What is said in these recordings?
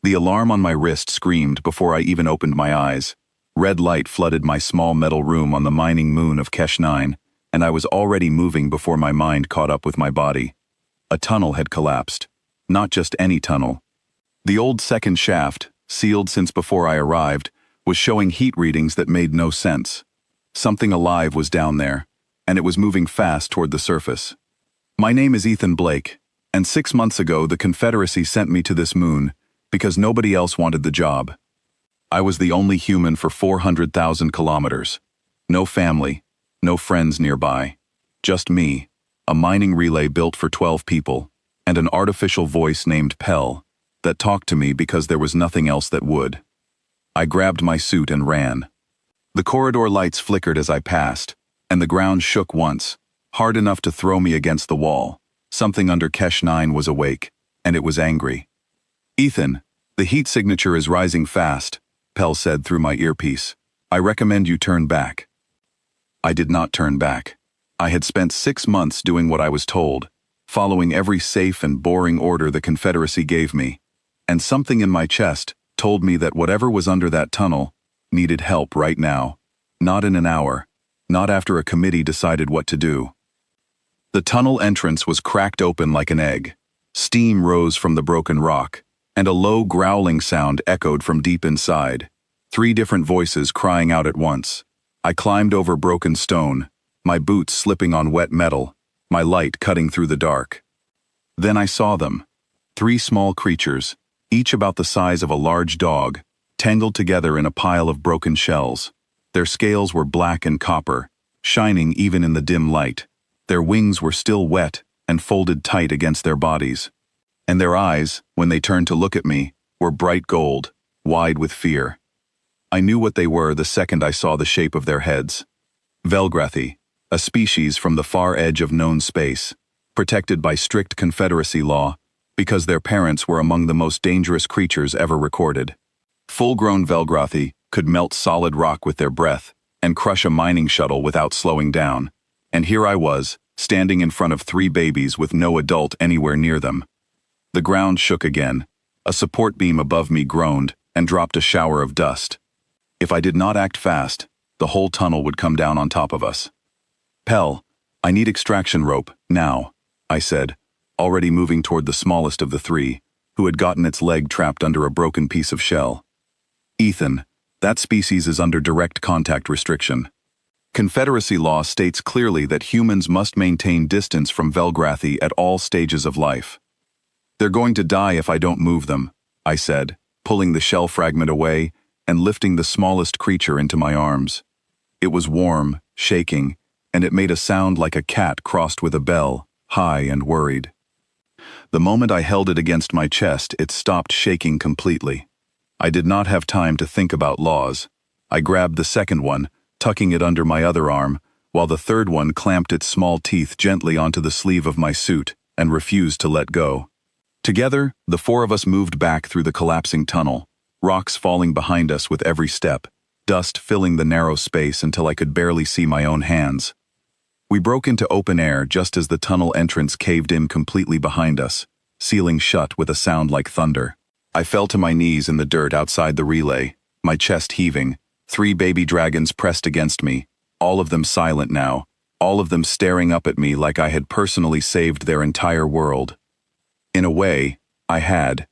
The alarm on my wrist screamed before I even opened my eyes. Red light flooded my small metal room on the mining moon of Kesh 9, and I was already moving before my mind caught up with my body. A tunnel had collapsed. Not just any tunnel. The old second shaft, sealed since before I arrived, was showing heat readings that made no sense. Something alive was down there, and it was moving fast toward the surface. My name is Ethan Blake, and 6 months ago the Confederacy sent me to this moon because nobody else wanted the job. I was the only human for 400,000 kilometers. No family, no friends nearby. Just me, a mining relay built for 12 people, and an artificial voice named Pell that talked to me because there was nothing else that would. I grabbed my suit and ran. The corridor lights flickered as I passed, and the ground shook once, hard enough to throw me against the wall. Something under Kesh 9 was awake, and it was angry. "Ethan, the heat signature is rising fast," Pell said through my earpiece. "I recommend you turn back." I did not turn back. I had spent 6 months doing what I was told, following every safe and boring order the Confederacy gave me, and something in my chest told me that whatever was under that tunnel needed help right now, not in an hour, not after a committee decided what to do. The tunnel entrance was cracked open like an egg. Steam rose from the broken rock, and a low growling sound echoed from deep inside. 3 different voices crying out at once. I climbed over broken stone, my boots slipping on wet metal, my light cutting through the dark. Then I saw them. 3 small creatures, each about the size of a large dog, tangled together in a pile of broken shells. Their scales were black and copper, shining even in the dim light. Their wings were still wet and folded tight against their bodies. And their eyes, when they turned to look at me, were bright gold, wide with fear. I knew what they were the second I saw the shape of their heads. Velgrathi, a species from the far edge of known space, protected by strict Confederacy law, because their parents were among the most dangerous creatures ever recorded. Full-grown Velgrathi could melt solid rock with their breath and crush a mining shuttle without slowing down. And here I was, standing in front of 3 babies with no adult anywhere near them. The ground shook again. A support beam above me groaned and dropped a shower of dust. If I did not act fast, the whole tunnel would come down on top of us. "Pell, I need extraction rope, now," I said, already moving toward the smallest of the 3, who had gotten its leg trapped under a broken piece of shell. "Ethan, that species is under direct contact restriction. Confederacy law states clearly that humans must maintain distance from Velgrathi at all stages of life. They're going to die if I don't move them," I said, pulling the shell fragment away and lifting the smallest creature into my arms. It was warm, shaking, and it made a sound like a cat crossed with a bell, high and worried. The moment I held it against my chest, it stopped shaking completely. I did not have time to think about laws. I grabbed the second one, tucking it under my other arm, while the third one clamped its small teeth gently onto the sleeve of my suit and refused to let go. Together, the 4 of us moved back through the collapsing tunnel, rocks falling behind us with every step, dust filling the narrow space until I could barely see my own hands. We broke into open air just as the tunnel entrance caved in completely behind us, sealing shut with a sound like thunder. I fell to my knees in the dirt outside the relay, my chest heaving, 3 baby dragons pressed against me, all of them silent now, all of them staring up at me like I had personally saved their entire world. In a way, I had.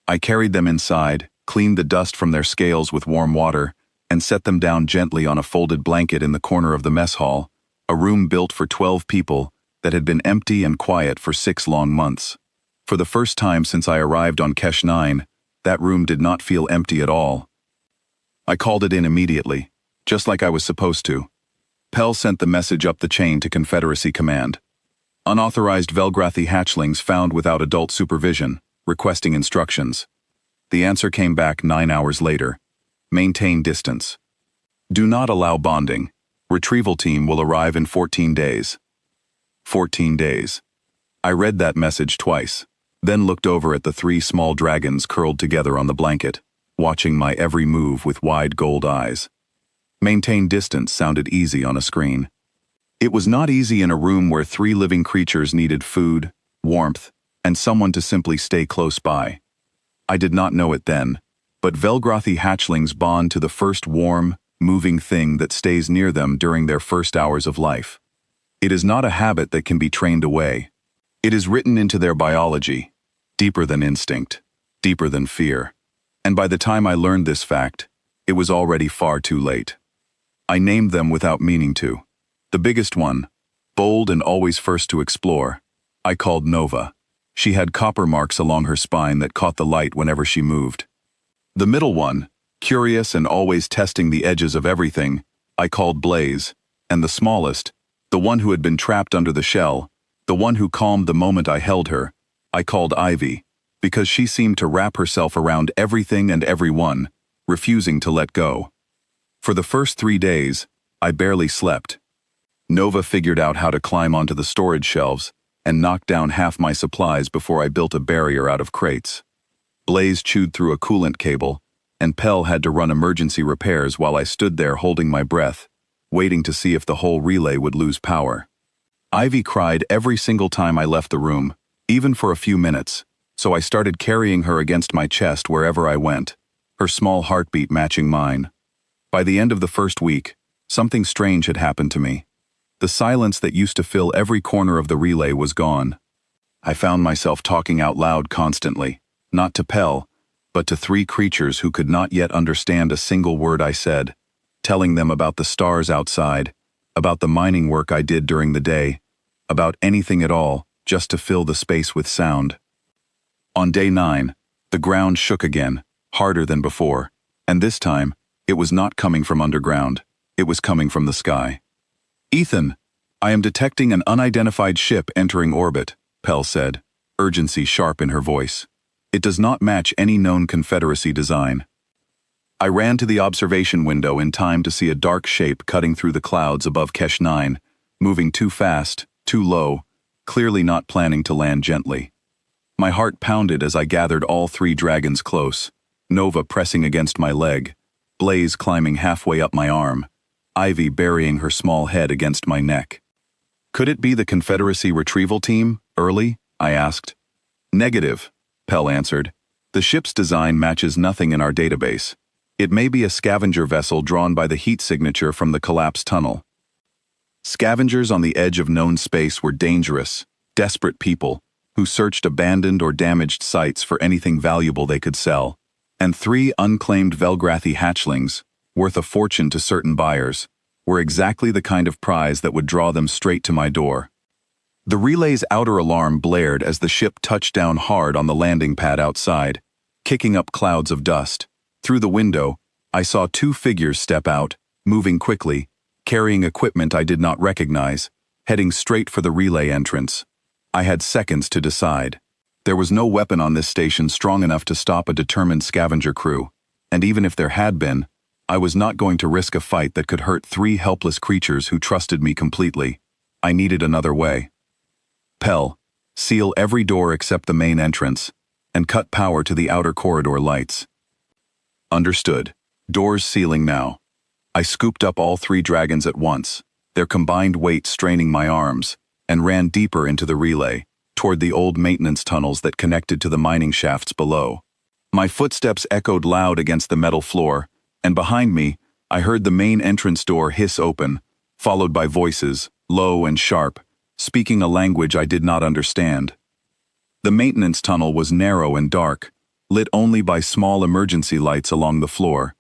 I carried them inside, cleaned the dust from their scales with warm water, and set them down gently on a folded blanket in the corner of the mess hall, a room built for 12 people that had been empty and quiet for 6 long months. For the first time since I arrived on Kesh 9, that room did not feel empty at all. I called it in immediately, just like I was supposed to. Pell sent the message up the chain to Confederacy Command. Unauthorized Velgrathi hatchlings found without adult supervision, requesting instructions. The answer came back 9 hours later. Maintain distance. Do not allow bonding. Retrieval team will arrive in 14 days. 14 days. I read that message twice, then looked over at the 3 small dragons curled together on the blanket, watching my every move with wide gold eyes. Maintain distance sounded easy on a screen. It was not easy in a room where 3 living creatures needed food, warmth, and someone to simply stay close by. I did not know it then, but Velgrothy hatchlings bond to the first warm, moving thing that stays near them during their first hours of life. It is not a habit that can be trained away. It is written into their biology, deeper than instinct, deeper than fear. And by the time I learned this fact, it was already far too late. I named them without meaning to. The biggest one, bold and always first to explore, I called Nova. She had copper marks along her spine that caught the light whenever she moved. The middle one, curious and always testing the edges of everything, I called Blaze, and the smallest, the one who had been trapped under the shell, the one who calmed the moment I held her, I called Ivy, because she seemed to wrap herself around everything and everyone, refusing to let go. For the first 3 days, I barely slept. Nova figured out how to climb onto the storage shelves and knocked down half my supplies before I built a barrier out of crates. Blaze chewed through a coolant cable, and Pell had to run emergency repairs while I stood there holding my breath, waiting to see if the whole relay would lose power. Ivy cried every single time I left the room, even for a few minutes, so I started carrying her against my chest wherever I went, her small heartbeat matching mine. By the end of the first week, something strange had happened to me. The silence that used to fill every corner of the relay was gone. I found myself talking out loud constantly, not to Pell, but to 3 creatures who could not yet understand a single word I said, telling them about the stars outside, about the mining work I did during the day, about anything at all, just to fill the space with sound. On day 9, the ground shook again, harder than before, and this time, it was not coming from underground, it was coming from the sky. "Ethan, I am detecting an unidentified ship entering orbit," Pell said, urgency sharp in her voice. "It does not match any known Confederacy design." I ran to the observation window in time to see a dark shape cutting through the clouds above Kesh 9, moving too fast, too low, clearly not planning to land gently. My heart pounded as I gathered all 3 dragons close, Nova pressing against my leg, Blaze climbing halfway up my arm, Ivy burying her small head against my neck. "Could it be the Confederacy retrieval team, early?" I asked. "Negative," Pell answered. "The ship's design matches nothing in our database. It may be a scavenger vessel drawn by the heat signature from the collapsed tunnel." Scavengers on the edge of known space were dangerous, desperate people who searched abandoned or damaged sites for anything valuable they could sell, and 3 unclaimed Velgrothy hatchlings, worth a fortune to certain buyers, were exactly the kind of prize that would draw them straight to my door. The relay's outer alarm blared as the ship touched down hard on the landing pad outside, kicking up clouds of dust. Through the window, I saw 2 figures step out, moving quickly, carrying equipment I did not recognize, heading straight for the relay entrance. I had seconds to decide. There was no weapon on this station strong enough to stop a determined scavenger crew, and even if there had been, I was not going to risk a fight that could hurt 3 helpless creatures who trusted me completely. I needed another way. "Pell, seal every door except the main entrance, and cut power to the outer corridor lights." "Understood. Doors sealing now." I scooped up all 3 dragons at once, their combined weight straining my arms, and ran deeper into the relay, toward the old maintenance tunnels that connected to the mining shafts below. My footsteps echoed loud against the metal floor, and behind me, I heard the main entrance door hiss open, followed by voices, low and sharp, speaking a language I did not understand. The maintenance tunnel was narrow and dark, lit only by small emergency lights along the floor.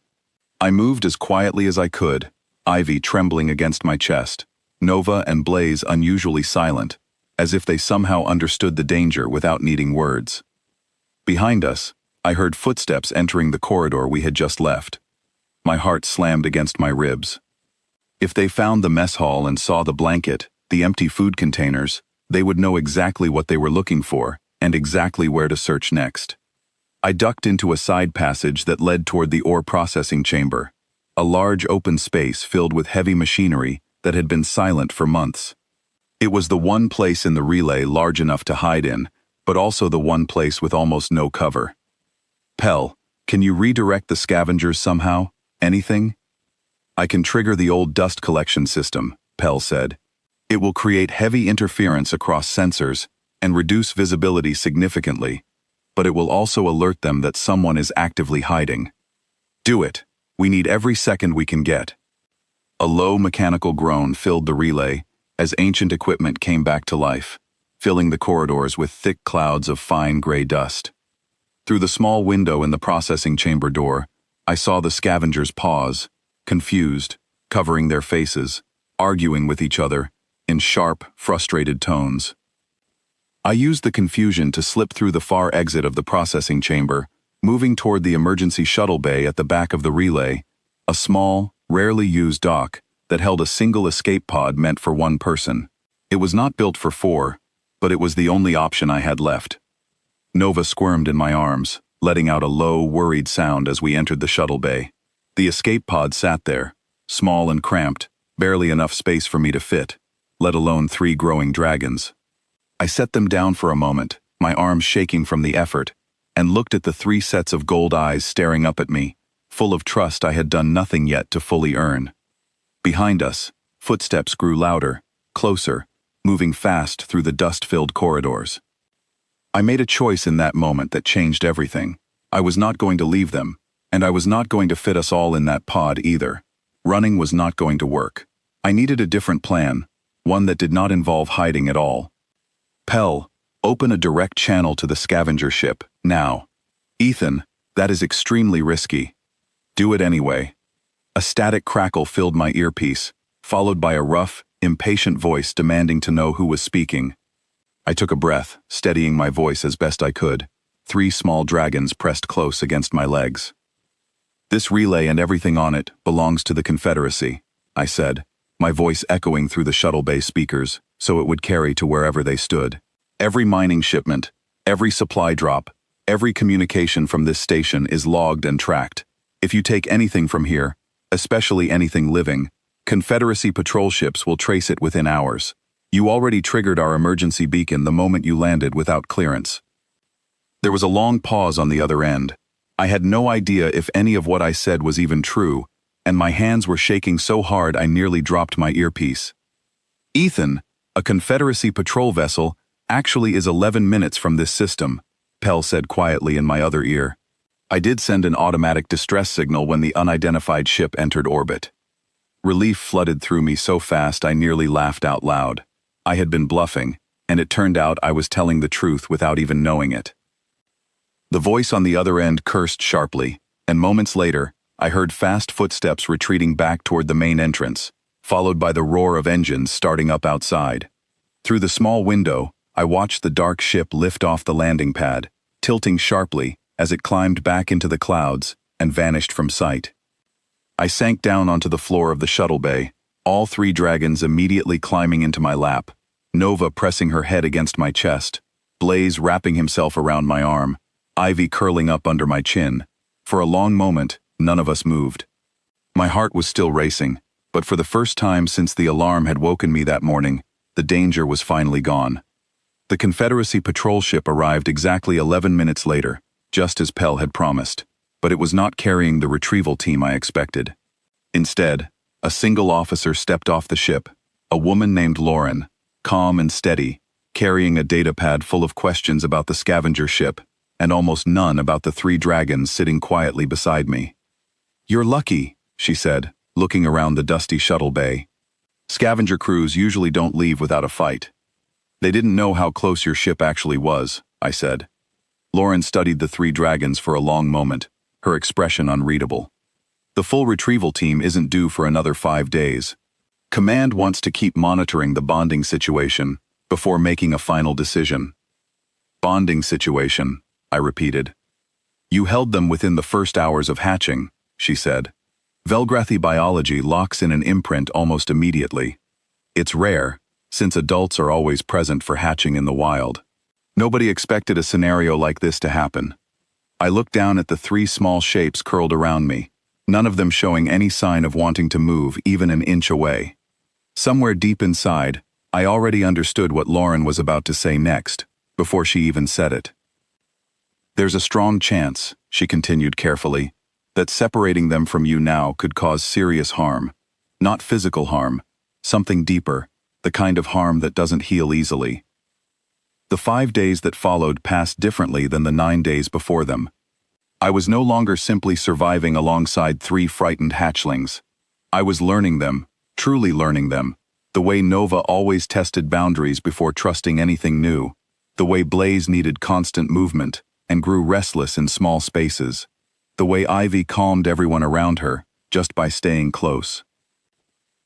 I moved as quietly as I could, Ivy trembling against my chest, Nova and Blaze unusually silent, as if they somehow understood the danger without needing words. Behind us, I heard footsteps entering the corridor we had just left. My heart slammed against my ribs. If they found the mess hall and saw the blanket, the empty food containers, they would know exactly what they were looking for and exactly where to search next. I ducked into a side passage that led toward the ore processing chamber, a large open space filled with heavy machinery that had been silent for months. It was the one place in the relay large enough to hide in, but also the one place with almost no cover. "Pell, can you redirect the scavengers somehow? Anything?" "I can trigger the old dust collection system," Pell said. "It will create heavy interference across sensors and reduce visibility significantly. but it will also alert them that someone is actively hiding. Do it. We need every second we can get. A low mechanical groan filled the relay as ancient equipment came back to life, filling the corridors with thick clouds of fine gray dust. Through the small window in the processing chamber door, I saw the scavengers pause, confused, covering their faces, arguing with each other in sharp, frustrated tones. I used the confusion to slip through the far exit of the processing chamber, moving toward the emergency shuttle bay at the back of the relay, a small, rarely used dock that held a single escape pod meant for one person. It was not built for four, but it was the only option I had left. Nova squirmed in my arms, letting out a low, worried sound as we entered the shuttle bay. The escape pod sat there, small and cramped, barely enough space for me to fit, let alone 3 growing dragons. I set them down for a moment, my arms shaking from the effort, and looked at the 3 sets of gold eyes staring up at me, full of trust I had done nothing yet to fully earn. Behind us, footsteps grew louder, closer, moving fast through the dust-filled corridors. I made a choice in that moment that changed everything. I was not going to leave them, and I was not going to fit us all in that pod either. Running was not going to work. I needed a different plan, one that did not involve hiding at all. Pell, open a direct channel to the scavenger ship, now. Ethan, that is extremely risky. Do it anyway. A static crackle filled my earpiece, followed by a rough, impatient voice demanding to know who was speaking. I took a breath, steadying my voice as best I could. 3 small dragons pressed close against my legs. This relay and everything on it belongs to the Confederacy, I said, my voice echoing through the shuttle bay speakers so it would carry to wherever they stood. Every mining shipment, every supply drop, every communication from this station is logged and tracked. If you take anything from here, especially anything living, Confederacy patrol ships will trace it within hours. You already triggered our emergency beacon the moment you landed without clearance. There was a long pause on the other end. I had no idea if any of what I said was even true, and my hands were shaking so hard I nearly dropped my earpiece. Ethan, a Confederacy patrol vessel, actually is 11 minutes from this system, Pell said quietly in my other ear. I did send an automatic distress signal when the unidentified ship entered orbit. Relief flooded through me so fast I nearly laughed out loud. I had been bluffing, and it turned out I was telling the truth without even knowing it. The voice on the other end cursed sharply, and moments later, I heard fast footsteps retreating back toward the main entrance, followed by the roar of engines starting up outside. Through the small window, I watched the dark ship lift off the landing pad, tilting sharply as it climbed back into the clouds and vanished from sight. I sank down onto the floor of the shuttle bay, all 3 dragons immediately climbing into my lap, Nova pressing her head against my chest, Blaze wrapping himself around my arm, Ivy curling up under my chin. For a long moment, none of us moved. My heart was still racing, but for the first time since the alarm had woken me that morning, the danger was finally gone. The Confederacy patrol ship arrived exactly 11 minutes later, just as Pell had promised, but it was not carrying the retrieval team I expected. Instead, a single officer stepped off the ship, a woman named Lauren, calm and steady, carrying a datapad full of questions about the scavenger ship, and almost none about the 3 dragons sitting quietly beside me. "You're lucky," she said, looking around the dusty shuttle bay. "Scavenger crews usually don't leave without a fight." "They didn't know how close your ship actually was," I said. Lauren studied the 3 dragons for a long moment, her expression unreadable. "The full retrieval team isn't due for another 5 days. Command wants to keep monitoring the bonding situation before making a final decision." "Bonding situation," I repeated. "You held them within the first hours of hatching," she said. "Velgrathi biology locks in an imprint almost immediately. It's rare, since adults are always present for hatching in the wild. Nobody expected a scenario like this to happen." I looked down at the 3 small shapes curled around me, none of them showing any sign of wanting to move even an inch away. Somewhere deep inside, I already understood what Lauren was about to say next, before she even said it. "There's a strong chance," she continued carefully, "that separating them from you now could cause serious harm. Not physical harm, something deeper, the kind of harm that doesn't heal easily." The 5 days that followed passed differently than the 9 days before them. I was no longer simply surviving alongside 3 frightened hatchlings. I was learning them, truly learning them, the way Nova always tested boundaries before trusting anything new, the way Blaze needed constant movement and grew restless in small spaces, the way Ivy calmed everyone around her just by staying close.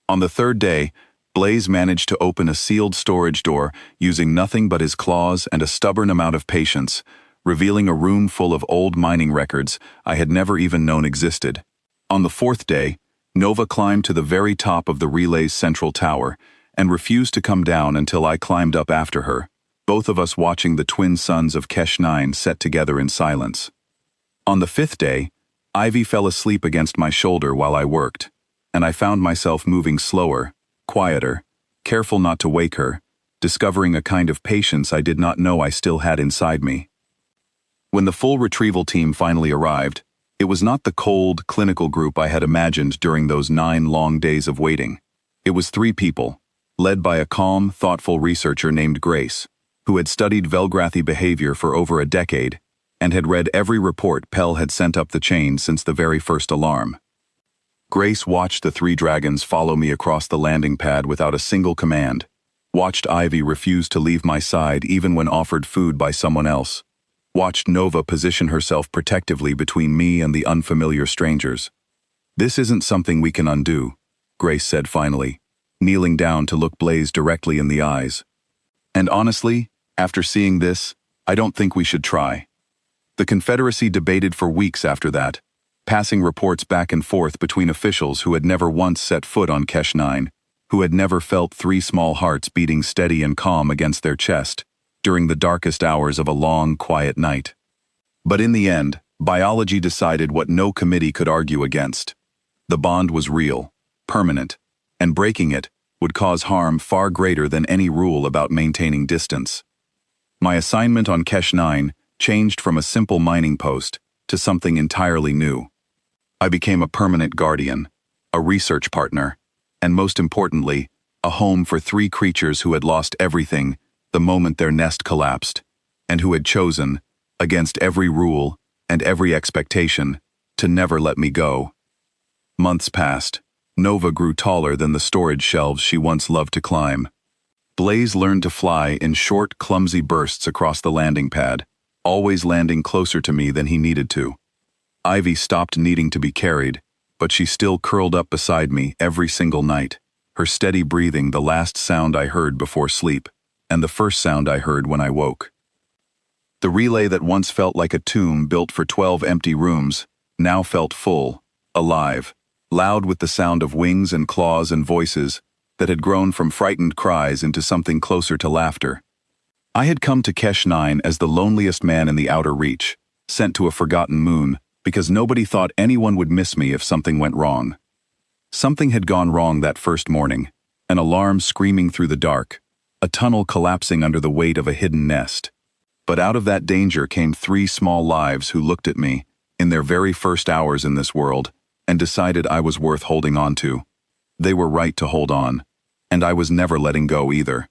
On the 3rd day, Blaze managed to open a sealed storage door using nothing but his claws and a stubborn amount of patience, revealing a room full of old mining records I had never even known existed. On the 4th day, Nova climbed to the very top of the relay's central tower and refused to come down until I climbed up after her, both of us watching the twin suns of Kesh 9 set together in silence. On the 5th day, Ivy fell asleep against my shoulder while I worked, and I found myself moving slower, quieter, careful not to wake her, discovering a kind of patience I did not know I still had inside me. When the full retrieval team finally arrived, it was not the cold, clinical group I had imagined during those 9 long days of waiting. It was 3 people, led by a calm, thoughtful researcher named Grace, who had studied Velgrathi behavior for over a decade and had read every report Pell had sent up the chain since the very first alarm. Grace watched the 3 dragons follow me across the landing pad without a single command, watched Ivy refuse to leave my side even when offered food by someone else, watched Nova position herself protectively between me and the unfamiliar strangers. "This isn't something we can undo," Grace said finally, kneeling down to look Blaze directly in the eyes. "And honestly, after seeing this, I don't think we should try." The Confederacy debated for weeks after that, passing reports back and forth between officials who had never once set foot on Kesh 9, who had never felt 3 small hearts beating steady and calm against their chest during the darkest hours of a long, quiet night. But in the end, biology decided what no committee could argue against. The bond was real, permanent, and breaking it would cause harm far greater than any rule about maintaining distance. My assignment on Kesh 9 changed from a simple mining post to something entirely new. I became a permanent guardian, a research partner, and most importantly, a home for 3 creatures who had lost everything the moment their nest collapsed, and who had chosen, against every rule and every expectation, to never let me go. Months passed. Nova grew taller than the storage shelves she once loved to climb. Blaze learned to fly in short, clumsy bursts across the landing pad, always landing closer to me than he needed to. Ivy stopped needing to be carried, but she still curled up beside me every single night, her steady breathing the last sound I heard before sleep, and the first sound I heard when I woke. The relay that once felt like a tomb built for 12 empty rooms now felt full, alive, loud with the sound of wings and claws and voices that had grown from frightened cries into something closer to laughter. I had come to Kesh 9 as the loneliest man in the outer reach, sent to a forgotten moon, because nobody thought anyone would miss me if something went wrong. Something had gone wrong that first morning, an alarm screaming through the dark, a tunnel collapsing under the weight of a hidden nest. But out of that danger came 3 small lives who looked at me, in their very first hours in this world, and decided I was worth holding on to. They were right to hold on, and I was never letting go either.